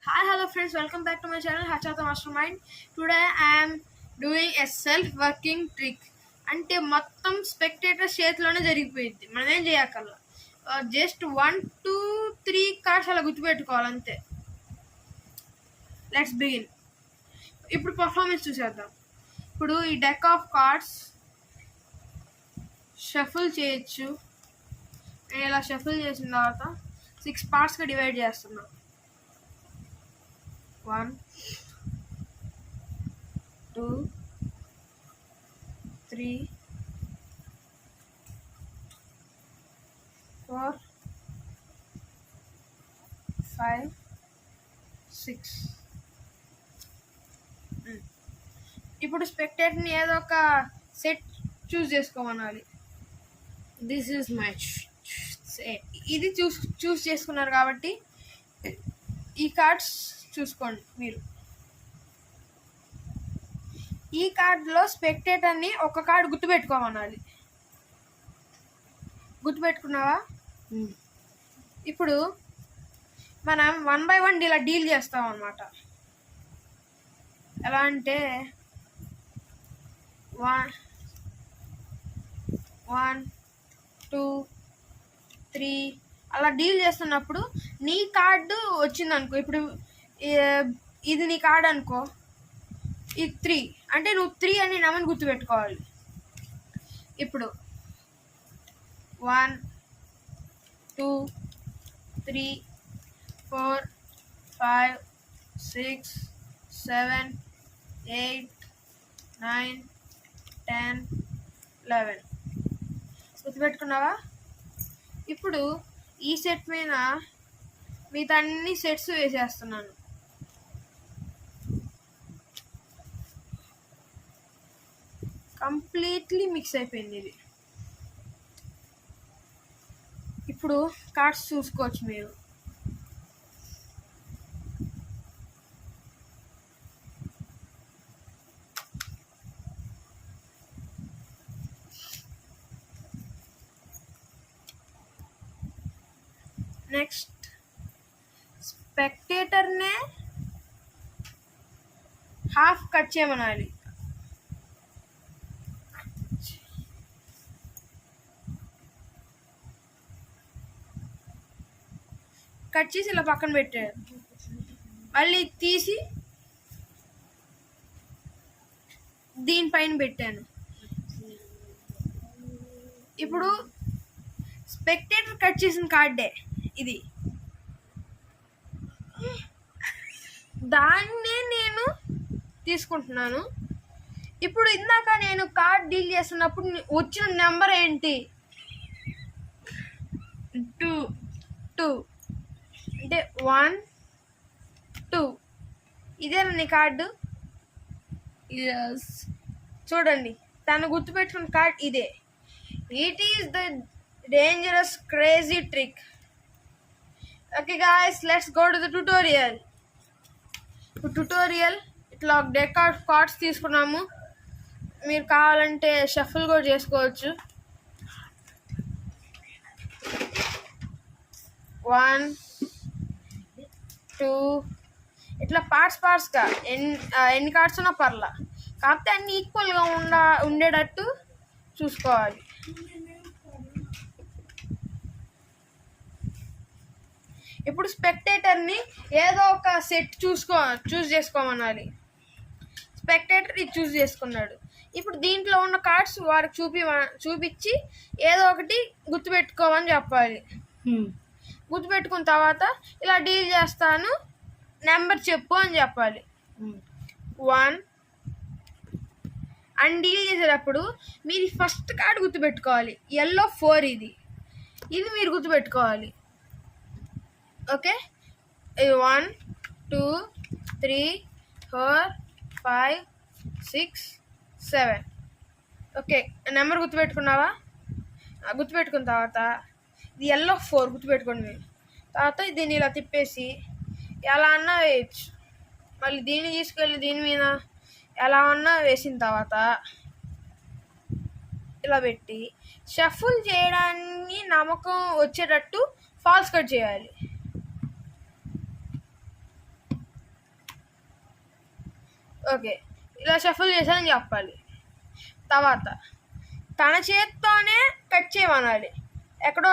Hi, hello friends, welcome back to my channel Hachata Mastermind. Today I am doing a self-working trick. అంటే మొత్తం spectator చేతిలోనే జరిగిపోయింది, మనం ఏం చేయక్కర్లా. జస్ట్ 1 2 3 కార్డ్స్ అలా గుర్తుపెట్టుకోవాలి అంతే. Let's begin. ఇప్పుడు పర్ఫార్మెన్స్ చూసేద్దాం. ఇప్పుడు ఈ డెక్ ఆఫ్ కార్డ్స్ షఫుల్ చేయొచ్చు. నేను ఇలా షఫుల్ చేసిన తర్వాత 6 పార్ట్స్గా డివైడ్ చేస్తున్నాను. 1 2 3 4 5 6. ఇప్పుడు స్పెక్టేటర్ని ఏదో ఒక సెట్ చూస్ చేసుకోమనాలి. దిస్ ఈజ్ మై ఇది చూస్ చేసుకున్నారు కాబట్టి ఈ కార్డ్స్ చూసుకోండి. మీరు ఈ కార్డులో స్పెక్టేటర్ని ఒక కార్డు గుర్తుపెట్టుకోమనాలి. గుర్తుపెట్టుకున్నావా? ఇప్పుడు మనం 1 by 1 ఇలా డీల్ చేస్తాం అన్నమాట. ఎలా అంటే 1 2 3 అలా డీల్ చేస్తున్నప్పుడు నీ కార్డు వచ్చిందనుకో. ఇప్పుడు ఇది నీ కార్డు అనుకో, ఇది 3 అంటే నువ్వు 3 అని నెంబర్ని గుర్తుపెట్టుకోవాలి. ఇప్పుడు 1 2 3 4 5 6 7 8 9 10 11 గుర్తుపెట్టుకున్నావా? ఇప్పుడు ఈ సెట్ మీద మిగతా అన్ని సెట్స్ వేసేస్తున్నాను. కంప్లీట్లీ మిక్స్ అయిపోయింది ఇది. ఇప్పుడు కార్డ్స్ చూసుకోవచ్చు మీరు. నెక్స్ట్ స్పెక్టేటర్నే హాఫ్ కట్ చేయమనాలి. కట్ చేసి ఇలా పక్కన పెట్టాడు. మళ్ళీ తీసి దీనిపైన పెట్టాను. ఇప్పుడు స్పెక్టేటర్ కట్ చేసిన కార్డే ఇది. దాన్నే నేను తీసుకుంటున్నాను. ఇప్పుడు ఇందాక నేను కార్డ్ డీల్ చేస్తున్నప్పుడు వచ్చిన నెంబర్ ఏంటి? 2 అంటే 1 2. ఇదేనా నీ కార్డు? చూడండి, తను గుర్తుపెట్టుకున్న కార్డ్ ఇదే. It is the dangerous crazy trick. Okay guys, let's go to the tutorial. Tutorial ఇట్లా ఒక డెక్ ఆఫ్ కార్డ్స్ తీసుకున్నాము. మీరు కావాలంటే షఫుల్ కూడా చేసుకోవచ్చు. 1 2 ఇట్లా పార్ట్స్గా ఎన్ని కార్డ్స్ ఉన్నా పర్లా, కాకపోతే అన్ని ఈక్వల్గా ఉండేటట్టు చూసుకోవాలి. ఇప్పుడు స్పెక్టేటర్ని ఏదో ఒక సెట్ చూస్ చేసుకోమనాలి. స్పెక్టేటర్ ఇది చూస్ చేసుకున్నాడు. ఇప్పుడు దీంట్లో ఉన్న కార్డ్స్ వారికి చూపించి ఏదో ఒకటి గుర్తుపెట్టుకోమని చెప్పాలి. గుర్తుపెట్టుకున్న తర్వాత ఇలా డీల్ చేస్తాను, నెంబర్ చెప్పు అని చెప్పాలి. 1 అని డీల్ చేసేటప్పుడు మీరు ఫస్ట్ కార్డు గుర్తుపెట్టుకోవాలి. ఎల్లో 4 ఇది మీరు గుర్తుపెట్టుకోవాలి. ఓకే, 1 2 3 4 5 6 7. ఓకే, నెంబర్ గుర్తుపెట్టుకున్నావా? గుర్తుపెట్టుకున్న తర్వాత ఇది ఎల్లో 4 గుర్తుపెట్టుకోండి మీరు. తర్వాత దీన్ని ఇలా తిప్పేసి ఎలా అన్నా వేయచ్చు. మళ్ళీ దీన్ని తీసుకెళ్ళి దీని మీద ఎలా అన్నా వేసిన తర్వాత ఇలా పెట్టి షఫుల్ చేయడాన్ని నమ్మకం వచ్చేటట్టు ఫాల్స్ కట్ చేయాలి. ఓకే, ఇలా షఫల్ చేశానని చెప్పాలి. తర్వాత తన చేత్తోనే కట్ చేయమనాలి. ఎక్కడో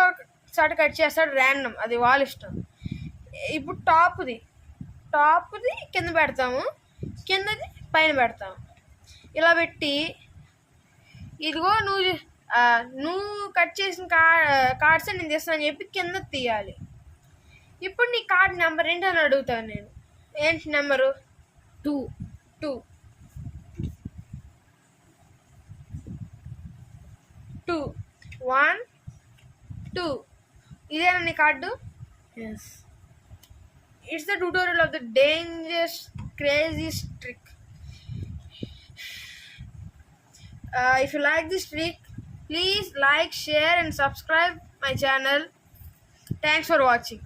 చోట కట్ చేస్తాడు ర్యాండమ్, అది వాళ్ళ ఇష్టం. ఇప్పుడు టాప్ది కింద పెడతాము, కిందది పైన పెడతాము. ఇలా పెట్టి ఇదిగో నువ్వు కట్ చేసిన కార్డ్స్ నేను తీస్తానని చెప్పి కింద తీయాలి. ఇప్పుడు నీ కార్డ్ నెంబర్ ఏంటి అని అడుగుతాను నేను. ఏంటి నెంబరు? 2. 1 2 ఇదేనా నీ card? Yes. It's the tutorial of the dangerous craziest trick. If you like this trick, please like, share and subscribe my channel. Thanks for watching.